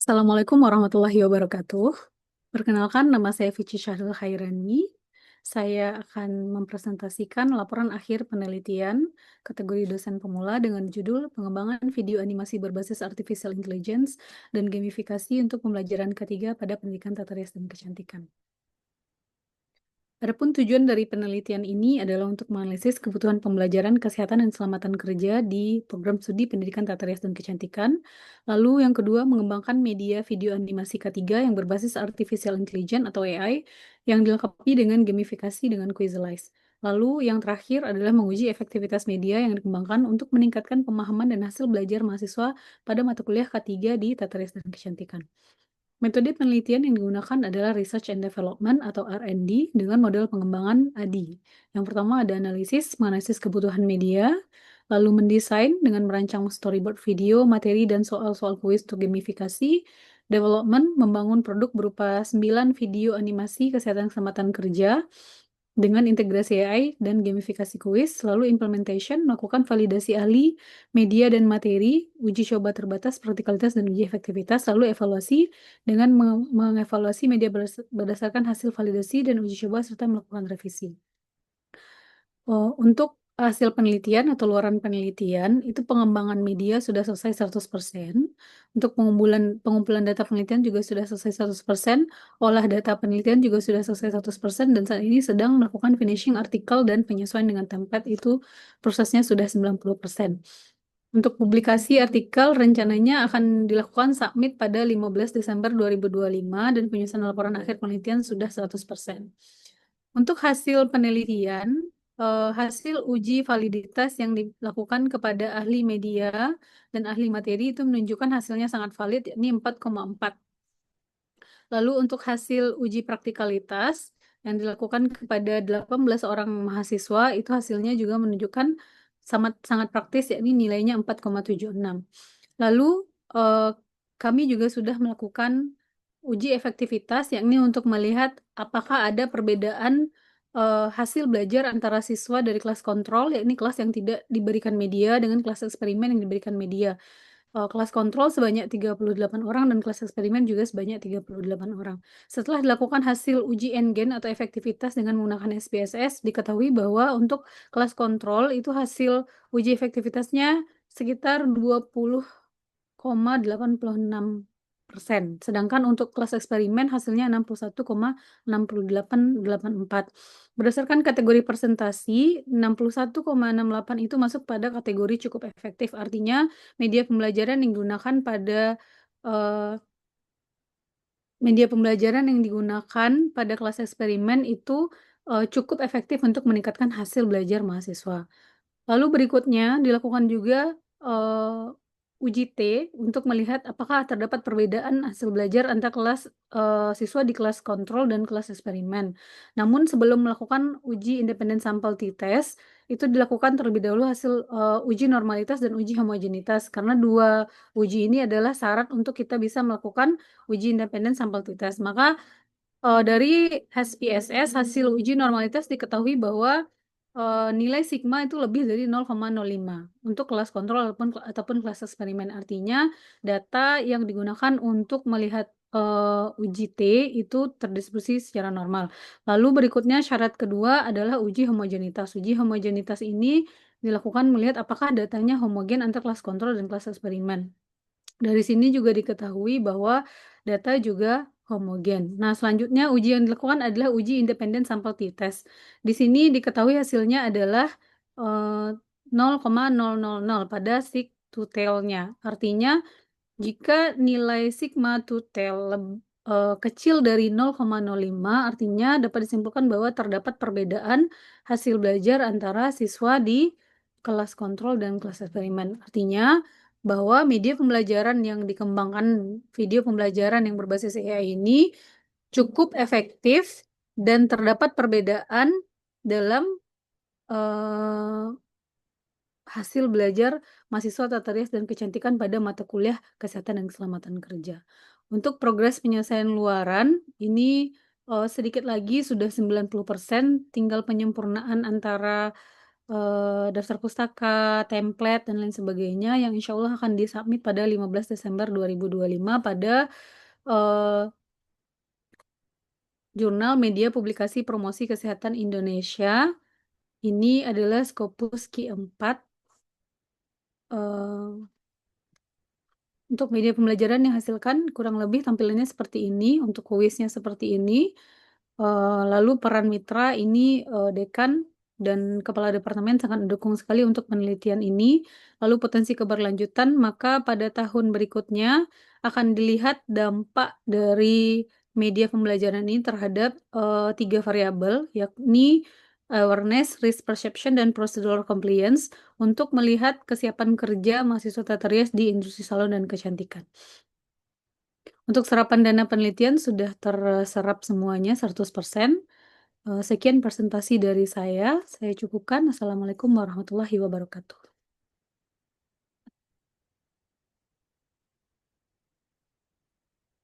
Assalamualaikum warahmatullahi wabarakatuh. Perkenalkan, nama saya Vici Syahril Khairani. Saya akan mempresentasikan laporan akhir penelitian kategori dosen pemula dengan judul Pengembangan Video Animasi Berbasis Artificial Intelligence dan Gamifikasi untuk Pembelajaran Ketiga pada Pendidikan Tata Rias dan Kecantikan. Adapun tujuan dari penelitian ini adalah untuk menganalisis kebutuhan pembelajaran kesehatan dan keselamatan kerja di program studi pendidikan tata rias dan kecantikan. Lalu yang kedua, mengembangkan media video animasi ketiga yang berbasis artificial intelligence atau AI yang dilengkapi dengan gamifikasi dengan Quizalize. Lalu yang terakhir adalah menguji efektivitas media yang dikembangkan untuk meningkatkan pemahaman dan hasil belajar mahasiswa pada mata kuliah K3 di tata rias dan kecantikan. Metode penelitian yang digunakan adalah Research and Development atau R&D dengan model pengembangan ADI. Yang pertama ada menganalisis kebutuhan media, lalu mendesain dengan merancang storyboard video, materi, dan soal-soal kuis untuk gamifikasi, development, membangun produk berupa 9 video animasi kesehatan keselamatan kerja, dengan integrasi AI dan gamifikasi kuis, lalu implementation, melakukan validasi ahli, media dan materi, uji coba terbatas, praktikalitas, dan uji efektivitas, lalu evaluasi dengan mengevaluasi media berdasarkan hasil validasi dan uji coba serta melakukan revisi. Untuk hasil penelitian atau luaran penelitian, itu pengembangan media sudah selesai 100%. Untuk pengumpulan data penelitian juga sudah selesai 100%. Olah data penelitian juga sudah selesai 100%. Dan saat ini sedang melakukan finishing artikel dan penyesuaian dengan template, itu prosesnya sudah 90%. Untuk publikasi artikel rencananya akan dilakukan submit pada 15 Desember 2025 dan penyusunan laporan akhir penelitian sudah 100%. Untuk hasil penelitian, hasil uji validitas yang dilakukan kepada ahli media dan ahli materi itu menunjukkan hasilnya sangat valid, yakni 4,4. Lalu untuk hasil uji praktikalitas yang dilakukan kepada 18 orang mahasiswa, itu hasilnya juga menunjukkan sangat praktis, yakni nilainya 4,76. Lalu kami juga sudah melakukan uji efektivitas, yakni untuk melihat apakah ada perbedaan hasil belajar antara siswa dari kelas kontrol, yakni kelas yang tidak diberikan media, dengan kelas eksperimen yang diberikan media. Kelas kontrol sebanyak 38 orang dan kelas eksperimen juga sebanyak 38 orang. Setelah dilakukan hasil uji NGen atau efektivitas dengan menggunakan SPSS, diketahui bahwa untuk kelas kontrol itu hasil uji efektivitasnya sekitar 20,86%. Sedangkan untuk kelas eksperimen hasilnya 61,68884. Berdasarkan kategori presentasi, 61,68 itu masuk pada kategori cukup efektif. Artinya media pembelajaran yang digunakan kelas eksperimen itu cukup efektif untuk meningkatkan hasil belajar mahasiswa. Lalu berikutnya dilakukan juga uji T untuk melihat apakah terdapat perbedaan hasil belajar antara siswa di kelas kontrol dan kelas eksperimen. Namun sebelum melakukan uji independen sampel t-test, itu dilakukan terlebih dahulu hasil uji normalitas dan uji homogenitas, karena dua uji ini adalah syarat untuk kita bisa melakukan uji independen sampel t-test. Maka dari SPSS hasil uji normalitas diketahui bahwa nilai sigma itu lebih dari 0,05 untuk kelas kontrol ataupun kelas eksperimen. Artinya data yang digunakan untuk melihat uji T itu terdistribusi secara normal. Lalu berikutnya syarat kedua adalah uji homogenitas. Uji homogenitas ini dilakukan melihat apakah datanya homogen antara kelas kontrol dan kelas eksperimen. Dari sini juga diketahui bahwa data juga homogen. Nah, selanjutnya uji yang dilakukan adalah uji independen sampel t-test. Di sini diketahui hasilnya adalah 0,000 pada sig to tail-nya. Artinya, jika nilai sigma to tail kecil dari 0,05, artinya dapat disimpulkan bahwa terdapat perbedaan hasil belajar antara siswa di kelas kontrol dan kelas eksperimen. Artinya, bahwa media pembelajaran yang dikembangkan, video pembelajaran yang berbasis AI ini cukup efektif dan terdapat perbedaan dalam hasil belajar mahasiswa tata rias dan kecantikan pada mata kuliah kesehatan dan keselamatan kerja. Untuk progres penyelesaian luaran, ini sedikit lagi sudah 90%, tinggal penyempurnaan antara daftar pustaka, template, dan lain sebagainya yang insya Allah akan disubmit pada 15 Desember 2025 pada eh, Jurnal Media Publikasi Promosi Kesehatan Indonesia. Ini adalah Scopus Q4. eh, Untuk media pembelajaran yang hasilkan kurang lebih tampilannya seperti ini, untuk kuisnya seperti ini. Lalu peran mitra ini dekan dan kepala departemen sangat mendukung sekali untuk penelitian ini. Lalu potensi keberlanjutan, maka pada tahun berikutnya akan dilihat dampak dari media pembelajaran ini terhadap tiga variabel, yakni awareness, risk perception, dan procedural compliance untuk melihat kesiapan kerja mahasiswa tata rias di industri salon dan kecantikan. Untuk serapan dana penelitian sudah terserap semuanya 100%. Sekian presentasi dari saya. Saya cukupkan. Assalamualaikum warahmatullahi wabarakatuh.